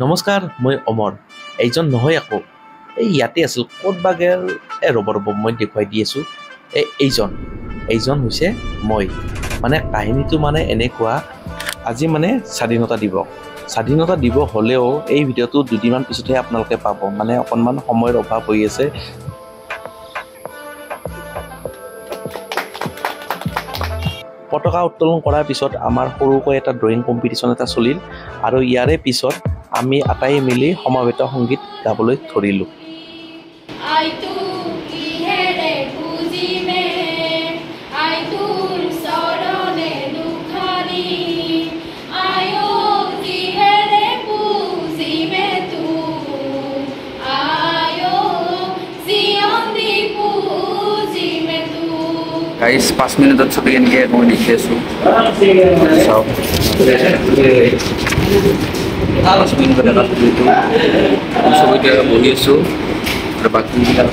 নমস্কাৰ, মই অমৰ। এইজন নহয় আকৌ, এই ইয়াতে আছিল ক'ত বা গেল। ৰ'ব মই দেখুৱাই দি আছোঁ। এইজন হৈছে মই। মানে কাহিনীটো মানে এনেকুৱা, আজি মানে স্বাধীনতা দিৱস হ'লেও এই ভিডিঅ'টো দুদিনমান পিছতহে আপোনালোকে পাব। মানে অকণমান সময়ৰ অভাৱ হৈ আছে। পতাকা উত্তোলন কৰাৰ পিছত আমাৰ সৰুকৈ এটা ড্ৰয়িং কম্পিটিশ্যন এটা চলিল আৰু ইয়াৰে পিছত আমি আটাই মিলি সমবেত সংগীত গাবলৈ ধৰিলোঁ। গাইজ 5 মিনিটত ছবি কেনেকৈ মই লিখি আছোঁ চাওক। 5 মিনিটত এটা ছবিটো বহি আছোঁ আৰু বাকীবিলাক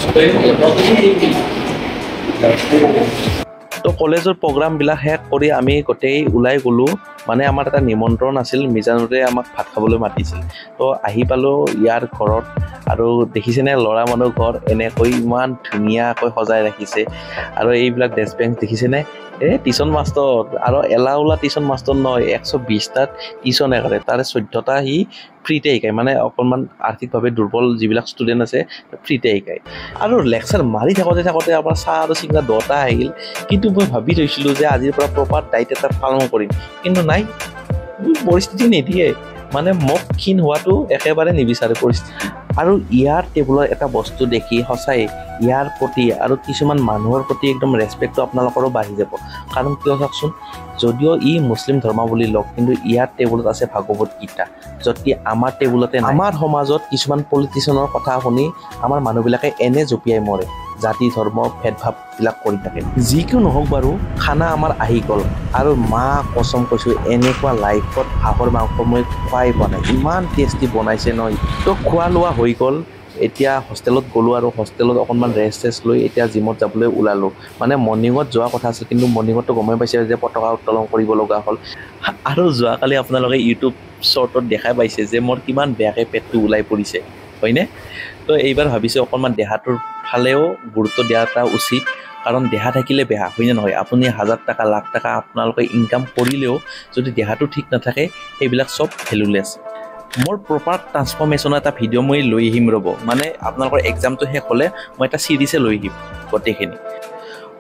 তো কলেজৰ প্ৰগ্ৰামবিলাক শেষ কৰি আমি গোটেই ওলাই গ'লোঁ। মানে আমাৰ এটা নিমন্ত্ৰণ আছিল, মিজানুৰে আমাক ভাত খাবলৈ মাতিছিল। তো আহি পালোঁ ইয়াৰ ঘৰত আৰু দেখিছেনে ল'ৰা মানুহ ঘৰ এনেকৈ ইমান ধুনীয়াকৈ সজাই ৰাখিছে। আৰু এইবিলাক ডেস্ক বেঞ্চ দেখিছেনে? টিউশ্যন মাষ্টৰ আৰু এলাউলা টিউশ্যন মাষ্টৰ নহয়, 120টাত টিউশ্যন একাৰে তাৰে 14টা সি ফ্ৰীতে শিকায়। মানে অকণমান আৰ্থিকভাৱে দুৰ্বল যিবিলাক ষ্টুডেণ্ট আছে ফ্ৰীতে শিকায়। আৰু লেকচাৰ মাৰি থাকোঁতে আমাৰ চাহ আৰু চিঙৰা 2টা আহিল। কিন্তু মই ভাবি থৈছিলোঁ যে আজিৰ পৰা প্ৰপাৰ ডাইট এটা পালন কৰিম, কিন্তু নাই, পৰিস্থিতি নিদিয়ে। মানে মোক ক্ষীণ হোৱাটো একেবাৰে নিবিচাৰে পৰিস্থিতি। আৰু ইয়াৰ টেবুলৰ এটা বস্তু দেখি সঁচাই ইয়াৰ প্ৰতি আৰু কিছুমান মানুহৰ প্ৰতি একদম ৰেচপেক্টটো আপোনালোকৰো বাঢ়ি যাব। কাৰণ কিয় চাওকচোন, যদিও ই মুছলিম ধৰ্মাৱলী লগ, কিন্তু ইয়াৰ টেবুলত আছে ভাগৱত গীতা, য'ত আমাৰ টেবুলতে নাই। আমাৰ সমাজত কিছুমান পলিটিচিয়ানৰ কথা শুনি আমাৰ মানুহবিলাকে এনে জঁপিয়াই মৰে, জাতি ধৰ্ম ভেদভাৱবিলাক কৰি থাকে। যিকোনো নহওক বাৰু, খানা আমাৰ আহি গ'ল আৰু মা কচম কৈছোঁ এনেকুৱা লাইফত হাঁহৰ মাংস মই খোৱাই পোৱা নাই, ইমান টেষ্টি বনাইছে নহয়। তো খোৱা লোৱা হৈ গ'ল। এতিয়া হোষ্টেলত গ'লোঁ আৰু হোষ্টেলত অকণমান ৰেষ্ট লৈ এতিয়া জিমত যাবলৈ ওলালোঁ। মানে মৰ্ণিঙত যোৱা কথা আছিল, কিন্তু মৰ্ণিঙততো গমেই পাইছে যে পতাকা উত্তোলন কৰিব লগা হ'ল। আৰু যোৱাকালি আপোনালোকে ইউটিউব শ্বৰ্টত দেখাই পাইছে যে মোৰ কিমান বেয়াকৈ পেটটো ওলাই পৰিছে, হয়নে? তো এইবাৰ ভাবিছোঁ অকণমান দেহাটোৰ ফালেও গুৰুত্ব দিয়া এটা উচিত। কাৰণ দেহা থাকিলে বেহা, হয়নে নহয়? আপুনি 1000 টকা লাখ টকা আপোনালোকে ইনকাম কৰিলেও যদি দেহাটো ঠিক নাথাকে সেইবিলাক চব ভেলুলেছ। মোৰ প্ৰপাৰ ট্ৰান্সফৰ্মেশ্যনৰ এটা ভিডিঅ' মই লৈ আহিম ৰ'ব। মানে আপোনালোকৰ এক্সামটো শেষ হ'লে মই এটা চিৰিজে লৈ আহিম গোটেইখিনি।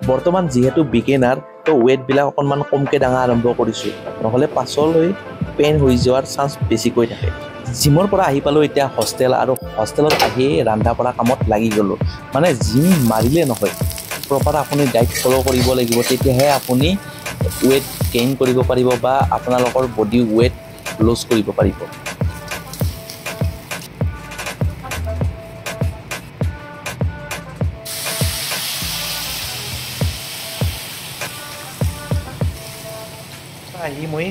বৰ্তমান যিহেতু বিগিনাৰ, তো ৱেইটবিলাক অকণমান কমকৈ দাঙা আৰম্ভ কৰিছোঁ, নহ'লে পাছলৈ পেইন হৈ যোৱাৰ চান্স বেছিকৈ থাকে। জিমৰ পৰা আহি পালোঁ এতিয়া হোষ্টেল, আৰু হোষ্টেলত আহি ৰন্ধা বঢ়া কামত লাগি গ'লোঁ। মানে জিম মাৰিলে নহয়, প্ৰপাৰ আপুনি ডাইট ফ'ল' কৰিব লাগিব, তেতিয়াহে আপুনি ৱেইট গেইন কৰিব পাৰিব বা আপোনালোকৰ বডি ৱেইট লছ কৰিব পাৰিব। আহি মই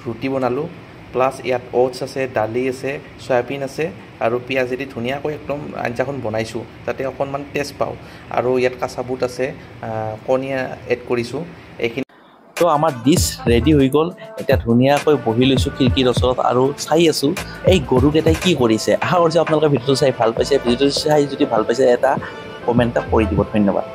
ৰুটি বনালোঁ, প্লাছ ইয়াত অ'টছ আছে, দালি আছে, চয়াবিন আছে আৰু পিঁয়াজেদি ধুনীয়াকৈ একদম আঞ্জাখন বনাইছোঁ যাতে অকণমান টেষ্ট পাওঁ। আৰু ইয়াত কাঁচা বুট আছে, কণী এড কৰিছোঁ। এইখিনি তো আমাৰ ডিছ ৰেডি হৈ গ'ল। এতিয়া ধুনীয়াকৈ বহি লৈছোঁ খিৰিকীৰ ওচৰত আৰু চাই আছোঁ এই গৰুকেইটাই কি কৰিছে। আশা কৰিছোঁ আপোনালোকে ভিডিঅ'টো চাই ভাল পাইছে। ভিডিঅ'টো চাই যদি ভাল পাইছে এটা কমেণ্ট এটা কৰি দিব। ধন্যবাদ।